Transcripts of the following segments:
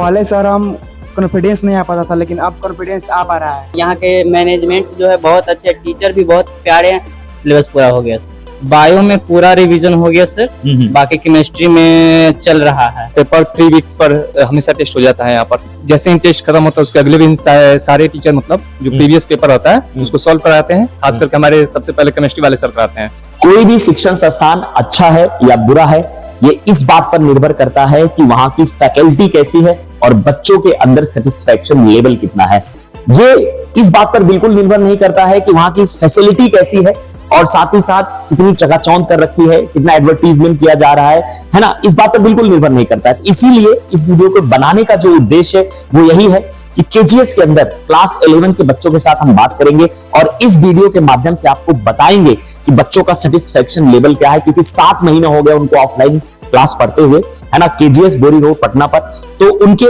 पहले सर हम कॉन्फिडेंस नहीं आ पाता था, लेकिन अब कॉन्फिडेंस आ पा रहा है। यहाँ के मैनेजमेंट जो है बहुत अच्छे, टीचर भी बहुत प्यारे हैं। सिलेबस पूरा हो गया सर, बायो में पूरा रिवीजन हो गया सर, बाकी केमिस्ट्री में चल रहा है। पेपर 3 वीक्स पर हमेशा टेस्ट हो जाता है यहाँ पर। जैसे ही टेस्ट खत्म होता है उसके अगले दिन सारे टीचर मतलब जो प्रीवियस पेपर होता है उसको सॉल्व कराते हैं। खास करके हमारे सबसे पहले केमिस्ट्री वाले सर कराते हैं। कोई भी शिक्षण संस्थान अच्छा है या बुरा है, ये इस बात पर निर्भर करता है कि वहां की फैकल्टी कैसी है और बच्चों के अंदर सेटिस्फैक्शन लेवल कितना है। ये इस बात पर बिल्कुल निर्भर नहीं करता है कि वहां की फैसिलिटी कैसी है और साथ ही साथ कितनी चकाचौंध कर रखी है, कितना एडवर्टीजमेंट किया जा रहा है ना, इस बात पर बिल्कुल निर्भर नहीं करता है। इसीलिए इस वीडियो को बनाने का जो उद्देश्य है वो यही है कि केजीएस के अंदर क्लास 11 के बच्चों के साथ हम बात करेंगे और इस वीडियो के माध्यम से आपको बताएंगे कि बच्चों का सेटिस्फैक्शन लेवल क्या है, क्योंकि 7 महीने हो गए उनको ऑफलाइन क्लास पढ़ते हुए, है ना, केजीएस बोरी रोड पटना पर। तो उनके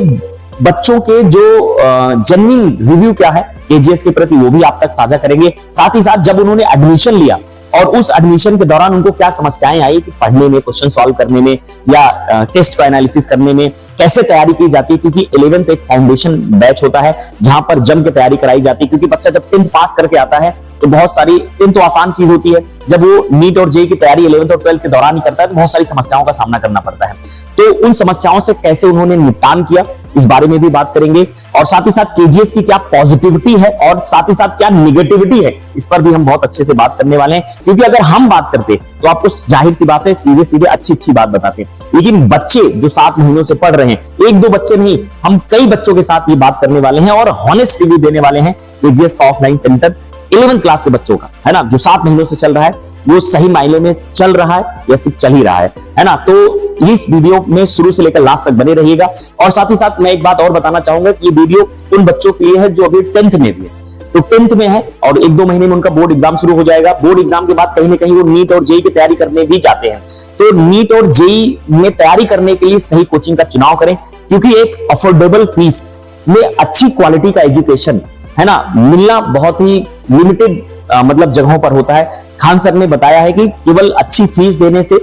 बच्चों के जो जेन्युइन रिव्यू क्या है केजीएस के प्रति वो भी आप तक साझा करेंगे। साथ ही साथ जब उन्होंने एडमिशन लिया और उस एडमिशन के दौरान उनको क्या समस्याएं आई कि पढ़ने में, क्वेश्चन सॉल्व करने में या टेस्ट का एनालिसिस करने में कैसे तैयारी की जाती है, क्योंकि 11th एक फाउंडेशन बैच होता है जहां पर जम के तैयारी कराई जाती है। क्योंकि बच्चा जब 10th पास करके आता है तो बहुत सारी 10th तो आसान चीज होती है, जब वो नीट और जेईई की तैयारी 11th और 12th के दौरान ही करता है तो बहुत सारी समस्याओं का सामना करना पड़ता है। तो उन समस्याओं से कैसे उन्होंने निपटान किया इस बारे में भी बात करेंगे और साथ ही साथ केजीएस की क्या पॉजिटिविटी है और साथ ही साथ क्या निगेटिविटी है इस पर भी हम बहुत अच्छे से बात करने वाले हैं। क्योंकि अगर हम बात करते तो आपको जाहिर सी बात है सीधे सीधे अच्छी बात बताते, लेकिन बच्चे जो 7 महीनों से पढ़ रहे हैं, 1-2 बच्चे नहीं, हम कई बच्चों के साथ ये बात करने वाले हैं और हॉनेस्ट रिव्यू देने वाले हैं केजीएस का ऑफलाइन सेंटर 11th क्लास के बच्चों का, है ना, जो 7 महीनों से चल रहा है वो सही मायने में चल रहा है या सिर्फ चल ही रहा है ना। तो इस वीडियो में शुरू से लेकर लास्ट तक बने रहिएगा। और साथ ही साथ मैं एक बात और बताना चाहूंगा कि ये वीडियो उन बच्चों के लिए है जो अभी 10th में भी है, तो 10th में है और 1-2 महीने में उनका बोर्ड एग्जाम शुरू हो जाएगा। बोर्ड एग्जाम के बाद कहीं ना कहीं वो नीट और जेईई की तैयारी करने भी जाते हैं। तो नीट और जेईई में तैयारी करने के लिए सही कोचिंग का चुनाव करें, क्योंकि एक अफोर्डेबल फीस में अच्छी क्वालिटी का एजुकेशन, है ना, मिलना बहुत ही लिमिटेड मतलब जगहों पर होता है। खान सर ने बताया है कि केवल अच्छी फीस देने से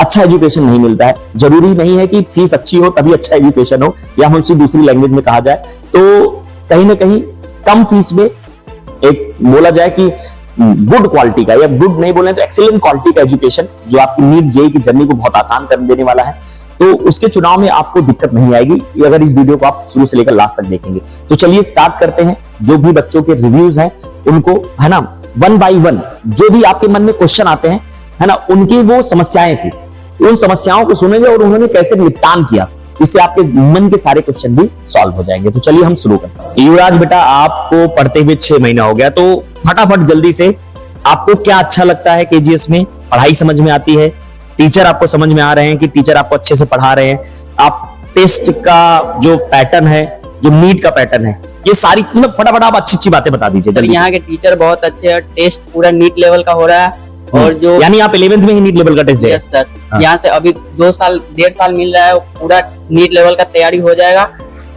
अच्छा एजुकेशन नहीं मिलता है। जरूरी नहीं है कि फीस अच्छी हो तभी अच्छा एजुकेशन हो, या हमसे दूसरी लैंग्वेज में कहा जाए तो कहीं ना कहीं कम फीस में एक बोला जाए कि गुड क्वालिटी का, या गुड नहीं बोले तो एक्सीलेंट क्वालिटी का एजुकेशन जो आपकी नीट जेईई की जर्नी को बहुत आसान कर देने वाला है, तो उसके चुनाव में आपको दिक्कत नहीं आएगी अगर इस वीडियो को आप शुरू से लेकर लास्ट तक देखेंगे। तो चलिए स्टार्ट करते हैं। जो भी बच्चों के रिव्यूज हैं उनको, है ना, 1 by 1 जो भी आपके मन में क्वेश्चन आते हैं, है ना, उनकी वो समस्याएं थी, उन समस्याओं को सुनेंगे और उन्होंने कैसे निपटान किया, इससे आपके मन के सारे क्वेश्चन भी सॉल्व हो जाएंगे। तो चलिए हम शुरू करते हैं। युवराज बेटा, आपको पढ़ते हुए 6 महीना हो गया, तो फटाफट जल्दी से आपको क्या अच्छा लगता है केजीएस में? पढ़ाई समझ में आती है, टीचर आपको समझ में आ रहे हैं कि टीचर आपको अच्छे से पढ़ा रहे हैं, आप टेस्ट का जो पैटर्न है, जो नीट का पैटर्न है, ये सारी मतलब फटाफट आप अच्छी बातें बता दीजिए। सर यहाँ के टीचर बहुत अच्छे हैं, टेस्ट पूरा नीट लेवल का हो रहा है और जो यानी आप 11th में ही नीट लेवल का टेस्ट दे? यस सर, यहाँ से अभी 1.5 साल मिल रहा है, पूरा नीट लेवल का तैयारी हो जाएगा।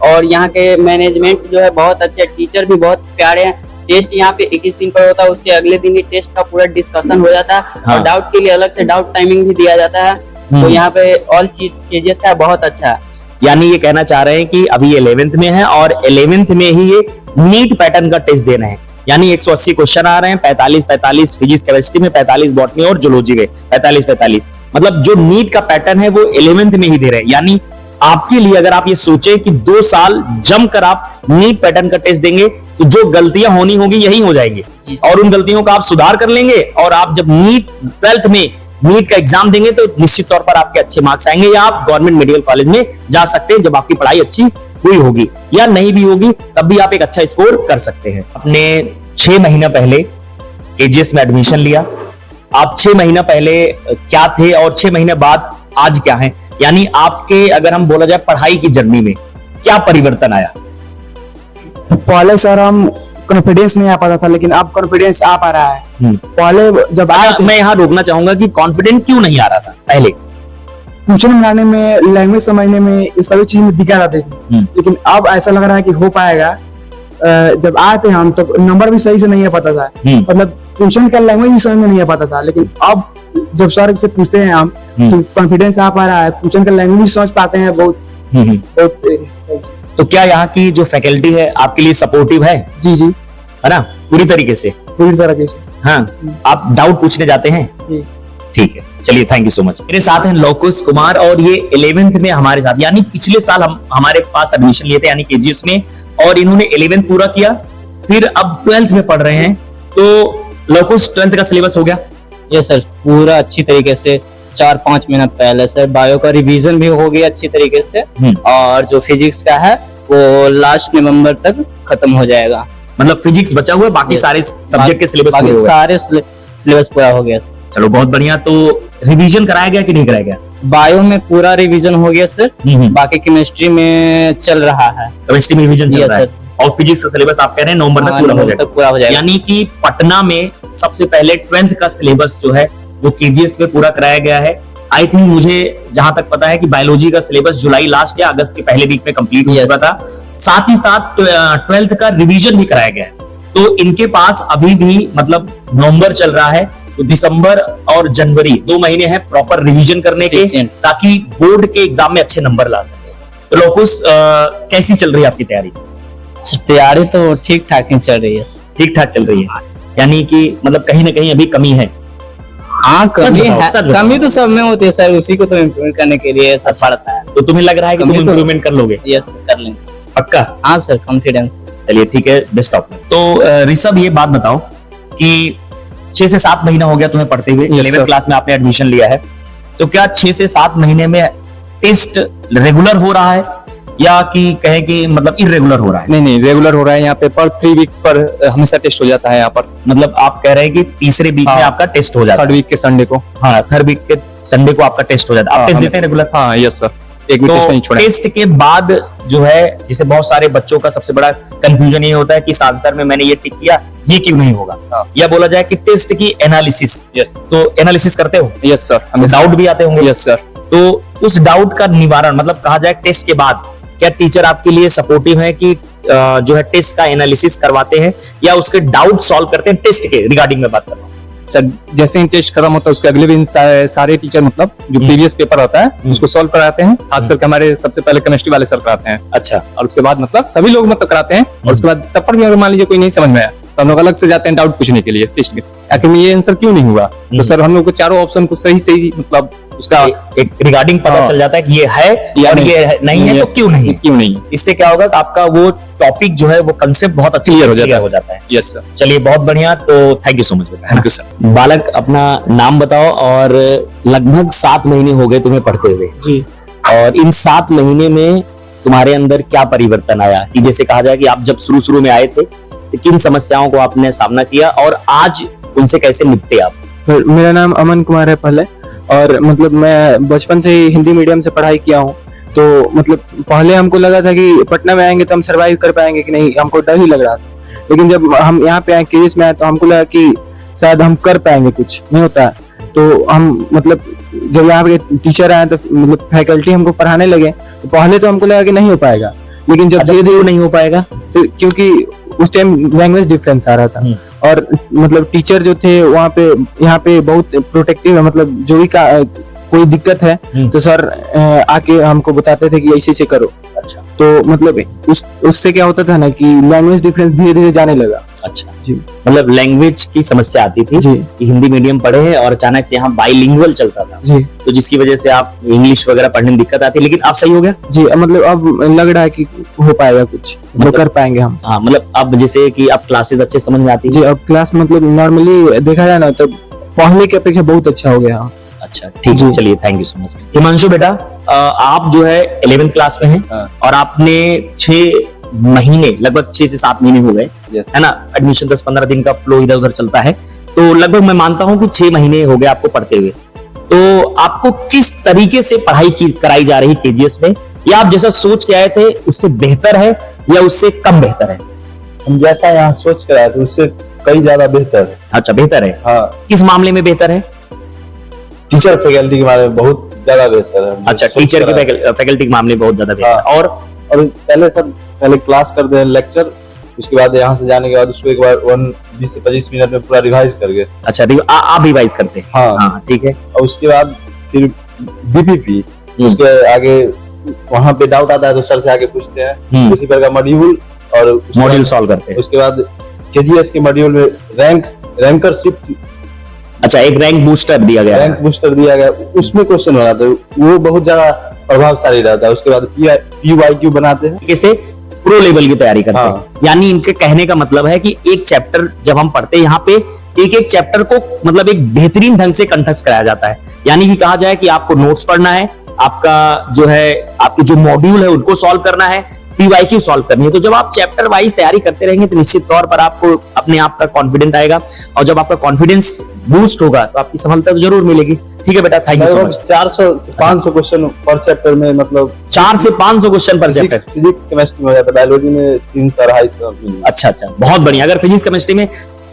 और यहाँ के मैनेजमेंट जो है बहुत अच्छे, टीचर भी बहुत प्यारे हैं। टेस्ट यहाँ पे 21 दिन पर होता है, उसके अगले दिन ही टेस्ट का पूरा डिस्कशन हो जाता है। हाँ। और डाउट के लिए अलग से डाउट टाइमिंग भी दिया जाता है। तो यहाँ पे ऑल चीज केजीएस का बहुत अच्छा है। यानी ये कहना चाह रहे हैं कि अभी 11th में है और 11th में ही ये नीट पैटर्न का टेस्ट देना है। यानी 180 क्वेश्चन आ रहे हैं, 45 फिजिक्स केमिस्ट्री में, 45 बॉटनी और जूलॉजी में 45, मतलब जो नीट का पैटर्न है वो 11th में ही दे रहे हैं। यानी आपके लिए अगर आप ये सोचे कि 2 साल जमकर आप नीट पैटर्न का टेस्ट देंगे तो जो गलतियां होनी होगी यही हो जाएंगी और उन गलतियों का आप सुधार कर लेंगे और आप जब नीट 12th में नीट का एग्जाम देंगे तो निश्चित तौर पर आपके अच्छे मार्क्स आएंगे या आप गवर्नमेंट मेडिकल कॉलेज में जा सकते हैं जब आपकी पढ़ाई अच्छी हुई होगी, या नहीं भी होगी तब भी आप एक अच्छा स्कोर कर सकते हैं। आपने 6 महीना पहले केजीएस में एडमिशन लिया, आप 6 महीना पहले क्या थे और 6 महीने बाद आज क्या है? यानी आपके अगर हम बोला जाए पढ़ाई की जर्नी में क्या परिवर्तन आया? पहले सर हम कॉन्फिडेंस नहीं आ पाता था, लेकिन अब कॉन्फिडेंस आ पा रहा है। पहले जब मैं यहाँ रोकना चाहूंगा कि कॉन्फिडेंट क्यों नहीं आ रहा था पहले? क्वेश्चन बनाने में, लैंग्वेज समझने में, ये सभी चीज में दिक्कत आती थी, लेकिन अब ऐसा लग रहा है कि हो पाएगा। जब आए थे हम तो नंबर भी सही से नहीं आ पाता था, मतलब क्वेश्चन का लैंग्वेज ही समझ में नहीं आ पाता था, लेकिन अब जब सर से पूछते हैं हम तो कॉन्फिडेंस आ पा रहा है, क्वेश्चन का लैंग्वेज समझ पाते हैं बहुत बहुत तो क्या यहाँ की जो फैकल्टी है आपके लिए सपोर्टिव है जी ना, पूरी तरीके से? पूरी तरह से। हाँ, आप डाउट पूछने जाते हैं? जी। ठीक है, चलिए, थैंक यू सो मच। मेरे साथ हैं लोकुस कुमार और ये 11th में हमारे साथ, यानी पिछले साल हम हमारे पास एडमिशन लिए थे यानी केजीएस में, और इन्होंने 11th पूरा किया, फिर अब 12th में पढ़ रहे हैं। तो लोकुस, 12th का सिलेबस हो गया? ये सर पूरा अच्छी तरीके से 4-5 मिनट पहले सर बायो का रिवीजन भी हो गया अच्छी तरीके से, और जो फिजिक्स का है वो लास्ट नवंबर तक खत्म हो जाएगा। मतलब फिजिक्स बचा हुआ है, बाकी सारे सब्जेक्ट के सिलेबस पूरे हो गए? सारे सिलेबस पूरा हो गया सर। चलो, बहुत बढ़िया। तो रिवीजन कराया गया कि नहीं कराया गया? बायो में पूरा रिवीजन हो गया सर, बाकी केमिस्ट्री में चल रहा है। केमिस्ट्री में रिवीजन चल रहा है, और फिजिक्स का सिलेबस आप कह रहे हैं नवंबर तक पूरा हो जाएगा। यानी कि पटना में सबसे पहले 12th का सिलेबस जो है वो केजीएस में पूरा कराया गया है। आई थिंक मुझे जहां तक पता है कि बायोलॉजी का सिलेबस जुलाई लास्ट या अगस्त के पहले वीक में कंप्लीट हो चुका था। साथ ही साथ 12th का रिवीजन भी कराया गया है। तो इनके पास अभी भी मतलब नवंबर चल रहा है, तो दिसंबर और जनवरी 2 महीने हैं प्रॉपर रिवीजन करने के, ताकि बोर्ड के एग्जाम में अच्छे नंबर ला सके। तो लोकुस, कैसी चल रही है आपकी तैयारी? तैयारी तो ठीक ठाक ही चल रही है। ठीक ठाक चल रही है, यानी कि मतलब कहीं ना कहीं अभी कमी है? हाँ, कमी है। कमी तो सब में होती है सर, उसी को तो इम्प्रूव करने के लिए सब पड़ता है। तो तुम्हें लग रहा है कि तुम इम्प्रूवमेंट कर लोगे? यस, कर लेंगे। पक्का? हाँ सर, कॉन्फिडेंस। चलिए, ठीक है, बेस्ट ऑफ लक। तो ऋषभ, ये बात बताओ कि 6 से 7 महीना हो गया तुम्हें पढ़ते हुए, 11th क्लास में आपने एडमिशन लिया है, तो क्या 6 से 7 महीने में टेस्ट रेगुलर हो रहा है या कि कहें कि मतलब इरेगुलर हो रहा है? नहीं, रेगुलर हो रहा है। यहाँ पे पर 3 वीक्स पर हमेशा टेस्ट हो जाता है यहाँ पर। मतलब आप कह रहे हैं कि तीसरे वीक में आपका टेस्ट हो जाता है? 3rd वीक के संडे को। हाँ, 3rd वीक के संडे को आपका टेस्ट हो जाता है। आप टेस्ट देते हैं रेगुलर? हाँ, यस सर, एक भी टेस्ट नहीं छोड़ा। टेस्ट के बाद जो है, जिसे बहुत सारे बच्चों का सबसे बड़ा कंफ्यूजन ये होता है कि इस आंसर में मैंने ये टिक किया, ये क्यों नहीं होगा? या बोला जाए कि टेस्ट की एनालिसिस। यस। तो एनालिसिस करते हो? Yes sir. डाउट भी आते होंगे? Yes sir. तो उस डाउट का निवारण, मतलब कहा जाए टेस्ट के बाद, क्या टीचर आपके लिए सपोर्टिव है कि जो है टेस्ट का एनालिसिस करवाते हैं या उसके डाउट सॉल्व करते हैं? टेस्ट के रिगार्डिंग में बात कर रहा हूँ सर। जैसे ही टेस्ट खत्म होता है उसके अगले दिन सारे टीचर मतलब जो प्रीवियस पेपर होता है उसको सॉल्व कराते हैं। खास करके हमारे सबसे पहले केमिस्ट्री वाले सर कराते हैं। अच्छा। और उसके बाद मतलब सभी लोग मतलब कराते हैं, और उसके बाद तब पर भी अगर मान लीजिए कोई नहीं समझ में आया तो हम लोग अलग से जाते हैं डाउट पूछने के लिए टेस्ट में, आखिर में ये आंसर क्यों नहीं हुआ। तो सर हम लोग को चारों ऑप्शन को सही मतलब उसका एक रिगार्डिंग पता चल जाता है कि ये है और ये नहीं है, तो क्यों नहीं। इससे क्या होगा कि आपका वो टॉपिक जो है वो कंसेप्ट बहुत अच्छी क्लियर हो जाता है। Yes sir. चलिए, बहुत बढ़िया। तो thank you so much. Thank you sir. बालक, अपना नाम बताओ, और लगभग 7 महीने हो गए तुम्हें पढ़ते हुए जी, और इन 7 महीने में तुम्हारे अंदर क्या परिवर्तन आया? कि जैसे कहा जाए कि आप जब शुरू में आए थे तो किन समस्याओं को आपने सामना किया और आज उनसे कैसे निपटे आप? मेरा नाम अमन कुमार है पहले, और मतलब मैं बचपन से ही हिंदी मीडियम से पढ़ाई किया हूँ। तो मतलब पहले हमको लगा था कि पटना में आएंगे तो हम सरवाइव कर पाएंगे कि नहीं, हमको डर ही लग रहा था। लेकिन जब हम यहाँ पे आए, केजीएस में आए, तो हमको लगा कि शायद हम कर पाएंगे, कुछ नहीं होता है। तो हम मतलब जब यहाँ पे टीचर आए तो मतलब फैकल्टी हमको पढ़ाने लगे, तो पहले तो हमको लगा कि नहीं हो पाएगा, लेकिन जब धीरे धीरे नहीं हो पाएगा, क्योंकि उस टाइम लैंग्वेज डिफरेंस आ रहा था, और मतलब टीचर जो थे वहाँ पे यहाँ पे बहुत प्रोटेक्टिव है, मतलब जो भी कोई दिक्कत है तो सर आके हमको बताते थे कि ऐसे करो। अच्छा। तो मतलब उससे क्या होता था ना कि लैंग्वेज डिफरेंस धीरे धीरे जाने लगा। अच्छा जी। मतलब लैंग्वेज की समस्या आती थी जी, कि हिंदी मीडियम पढ़े हैं और अचानक से यहाँ बाइलिंगुअल चलता था जी, तो जिसकी वजह से आप इंग्लिश वगैरह पढ़ने में दिक्कत आती है, लेकिन अब सही हो गया जी। मतलब अब लग रहा है कि हो पाएगा कुछ, मतलब कर पाएंगे हम। हाँ, मतलब अब जैसे कि अब क्लासेस अच्छे समझ में आती है जी। अब क्लास मतलब नॉर्मली देखा जाए ना तो पहले की अपेक्षा बहुत अच्छा हो गया। अच्छा, ठीक है, चलिए, thank you so much. Himanshu बेटा, आप जो है 11th क्लास में हैं और आपने 6 महीने, लगभग 6 से 7 महीने हो गए, है ना? एडमिशन 10-15 दिन का फ्लो इधर उधर चलता है, तो लगभग मैं मानता हूं कि 6 महीने हो गए आपको पढ़ते हुए। तो आपको किस तरीके से पढ़ाई कराई जा रही केजीएस में, या आप जैसा सोच के आए थे उससे बेहतर है या उससे कम बेहतर है? हम जैसा यहाँ सोच कर आए थे उससे कई ज्यादा बेहतर है। अच्छा, बेहतर है। हाँ। किस मामले में बेहतर है? टीचर फैकल्टी के बारे में बहुत ज्यादा बेहतर है। अच्छा, टीचर की फैकल्टी के मामले में बहुत ज्यादा बेहतर है। और पहले क्लास कर दे लेक्चर, उसके बाद यहाँ से जाने के बाद उसको एक बार 20 से 25 मिनट में पूरा रिवाइज करके। अच्छा, आप रिवाइज करते हैं? हाँ, ठीक है। और उसके बाद फिर बीपीपी, उसके आगे वहाँ पे डाउट आता है तो सर से आके पूछते हैं, उसी प्रकार मॉड्यूल और मॉड्यूल सॉल्व करते हैं। उसके बाद केजीएस के मॉड्यूल में रैंकर शिफ्ट, अच्छा, एक रैंक बूस्टर दिया गया है। रैंक बूस्टर दिया गया, उसमें क्वेश्चन हो जाता है, वो बहुत ज्यादा प्रभावशाली रहता है। उसके बाद PYQ बनाते हैं, कैसे प्रो लेवल की तैयारी करते हैं। हाँ। यानी इनके कहने का मतलब है कि एक चैप्टर जब हम पढ़ते हैं, यहाँ पे एक एक चैप्टर को मतलब एक बेहतरीन ढंग से कंठस्थ कराया जाता है। यानी कि कहा जाए कि आपको नोट्स पढ़ना है, आपका जो है आपके जो मॉड्यूल है उनको सॉल्व करना है, PYQ सॉल्व करनी है। तो जब आप चैप्टर वाइज तैयारी करते रहेंगे तो निश्चित तौर पर आपको अपने आप का कॉन्फिडेंस आएगा, और जब आपका कॉन्फिडेंस बूस्ट होगा तो आपकी सफलता तो जरूर मिलेगी। ठीक है बेटा, थैंक यू सो मच। 400 से 500 क्वेश्चन पर चैप्टर में, मतलब 4 से 500 क्वेश्चन पर चैप्टर। फिजिक्स केमिस्ट्री में हो जाता है, बायोलॉजी में 300-250। अच्छा अच्छा, बहुत बढ़िया। अगर फिजिक्स केमिस्ट्री में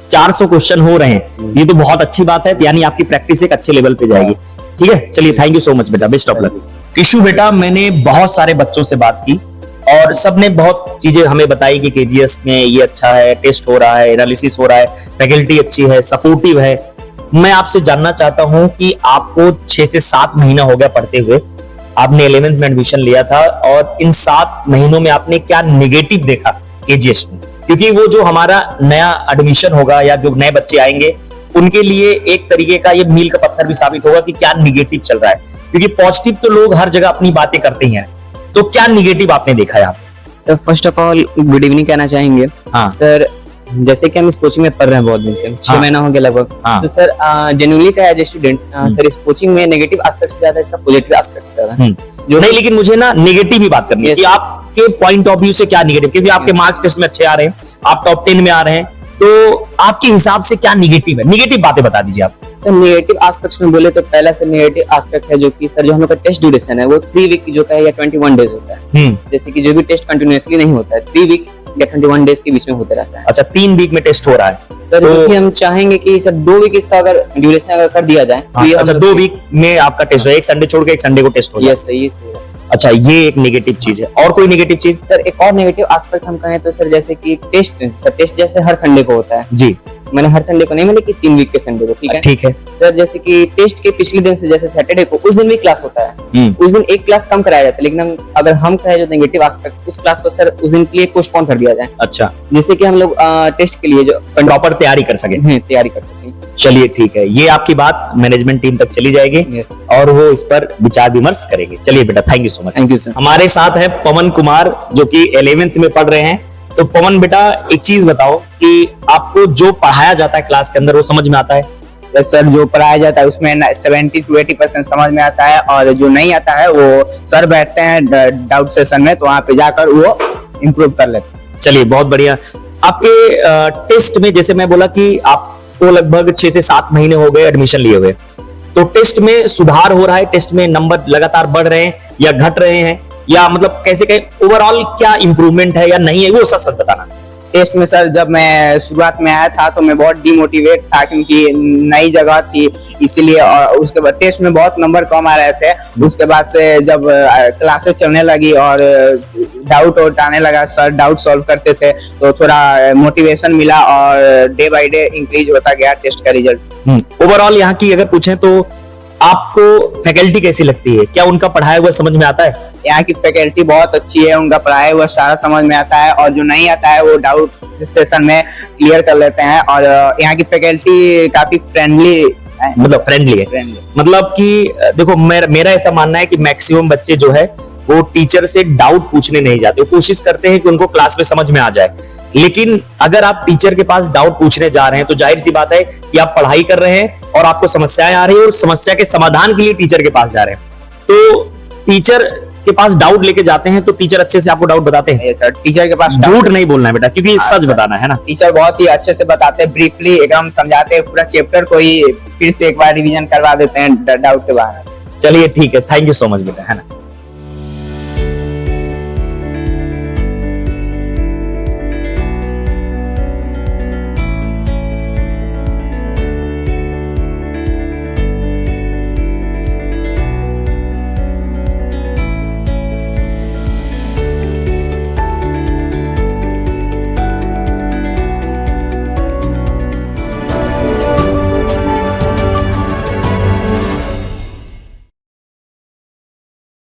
400 क्वेश्चन हो रहे हैं ये तो बहुत अच्छी बात है, यानी आपकी प्रैक्टिस एक अच्छे लेवल पे जाएगी। ठीक है, चलिए, थैंक यू सो मच बेटा, बेस्ट ऑफ लक। किशु बेटा, मैंने बहुत सारे बच्चों से बात की और सबने बहुत चीजें हमें बताई कि केजीएस में ये अच्छा है, टेस्ट हो रहा है, एनालिसिस हो रहा है, फैकल्टी अच्छी है, सपोर्टिव है। मैं आपसे जानना चाहता हूं कि आपको 6 से 7 महीना हो गया पढ़ते हुए, आपने 11th में एडमिशन लिया था, और इन 7 महीनों में आपने क्या निगेटिव देखा केजीएस में? क्योंकि वो जो हमारा नया एडमिशन होगा या जो नए बच्चे आएंगे उनके लिए एक तरीके का ये मील का पत्थर भी साबित होगा कि क्या निगेटिव चल रहा है, क्योंकि पॉजिटिव तो लोग हर जगह अपनी बातें करते ही हैं, तो क्या निगेटिव आपने देखा है? Sir first of all good evening कहना चाहेंगे। हाँ। सर जैसे कि हम इस कोचिंग में पढ़ रहे हैं बहुत दिन से, 6 हाँ। महीना हो गया लगभग। हाँ। तो सर जेन्युइनली का एज ए स्टूडेंट सर इस कोचिंग में नेगेटिव एस्पेक्ट से ज्यादा इसका पॉजिटिव एस्पेक्ट से ज्यादा जो नहीं, लेकिन मुझे ना निगेटिव ही बात करनी है Yes. कि आपके पॉइंट ऑफ व्यू से क्या निगेटिव, क्योंकि आपके मार्क्स टेस्ट में अच्छे आ रहे हैं, आप टॉप 10 में आ रहे हैं, तो आपके हिसाब से क्या निगेटिव है? निगेटिव बातें बता दीजिए आप। सर नेगेटिव एस्पेक्ट्स में बोले तो पहला सर नेगेटिव एस्पेक्ट है जो कि सर जो हम लोग का टेस्ट ड्यूरेशन है वो 3 वीक की जो का है या 21 डेज होता है। जैसे कि जो भी टेस्ट कंटिन्यूअसली नहीं होता है, 3 वीक या 21 डेज के बीच में होता रहता है। अच्छा, 3 वीक में टेस्ट हो रहा है सर जो कि हम चाहेंगे कि सर 2 वीक इसका अगर ड्यूरेशन अगर कर दिया जाए तो ये अच्छा, 2 वीक में आपका टेस्ट हो, एक संडे छोड़ के एक संडे को टेस्ट हो जाए। यस सर, ये सही है। अच्छा, ये एक नेगेटिव चीज है। और कोई नेगेटिव चीज? सर एक और नेगेटिव एस्पेक्ट हम कहें तो सर जैसे कि टेस्ट जैसे हर संडे को होता है, जी, मैंने हर संडे को नहीं, मैंने कि 3 वीक के संडे को, ठीक है। ठीक है। सर जैसे कि टेस्ट के पिछले दिन से जैसे सैटरडे को उस दिन भी क्लास होता है, उस दिन एक क्लास कम कराया जाता है, लेकिन अगर हम कहें जो नेगेटिव एस्पेक्ट उस क्लास को सर उस दिन के लिए पोस्टपोन कर दिया जाए, अच्छा, जिससे कि हम लोग टेस्ट के लिए जो प्रॉपर तैयारी कर सके। तैयारी कर सकें। चलिए ठीक है, ये आपकी बात मैनेजमेंट टीम तक चली जाएगी Yes. और वो इस पर विचार विमर्श करेंगे। चलिए बेटा, thank you so much. Thank you sir. हमारे साथ है पवन कुमार जो कि 11th में पढ़ रहे हैं। तो पवन बेटा, एक चीज बताओ कि आपको जो पढ़ाया जाता है क्लास के अंदर वो समझ में आता है? तो सर जो पढ़ाया जाता है उसमें 70 to 80% समझ में आता है, और जो नहीं आता है वो सर बैठते हैं डाउट सेशन में, तो वहाँ पे जाकर वो इम्प्रूव कर लेते हैं। चलिए, बहुत बढ़िया। आपके टेस्ट में जैसे मैं बोला कि आपको लगभग 6 से 7 महीने हो गए एडमिशन लिए हुए, तो टेस्ट में सुधार हो रहा है? टेस्ट में नंबर लगातार बढ़ रहे हैं या घट रहे हैं, या मतलब कैसे ओवरऑल क्या इंप्रूवमेंट है या नहीं है, वो सच सच बताना। टेस्ट में सर जब मैं शुरुआत में आया था तो मैं बहुत डिमोटिवेट था, क्योंकि नई जगह थी इसीलिए, और उसके बाद टेस्ट में बहुत नंबर कम आ रहे थे। उसके बाद से जब क्लासेस चलने लगी और डाउट आने लगा, सर डाउट सॉल्व करते थे, तो थोड़ा मोटिवेशन मिला और डे बाय डे इंक्रीज होता गया टेस्ट का रिजल्ट। ओवरऑल यहाँ की अगर पूछें तो आपको फैकल्टी कैसी लगती है? क्या उनका पढ़ाया हुआ समझ में आता है? यहाँ की फैकल्टी बहुत अच्छी है, उनका पढ़ाया हुआ सारा समझ में आता है, और जो नहीं आता है वो डाउट सेशन में क्लियर कर लेते हैं। और यहाँ की फैकल्टी काफी फ्रेंडली है, मतलब फ्रेंडली है। मतलब कि देखो, मेरा ऐसा मानना है कि मैक्सिमम बच्चे जो है वो टीचर से डाउट पूछने नहीं जाते, वो कोशिश करते हैं कि उनको क्लास में समझ में आ जाए। लेकिन अगर आप टीचर के पास डाउट पूछने जा रहे हैं तो जाहिर सी बात है कि आप पढ़ाई कर रहे हैं और आपको समस्याएं आ रही है और समस्या के समाधान के लिए टीचर के पास जा रहे हैं। तो टीचर के पास डाउट लेके जाते हैं तो टीचर अच्छे से आपको डाउट बताते हैं? सर टीचर के पास झूठ नहीं बोलना है बेटा, क्योंकि सच बताना है ना। टीचर बहुत ही अच्छे से बताते हैं, ब्रीफली एकदम समझाते हैं, पूरा चैप्टर को ही फिर से एक बार रिवीजन करवा देते हैं डाउट के बारे में। चलिए ठीक है, थैंक यू सो मच बेटा, है ना।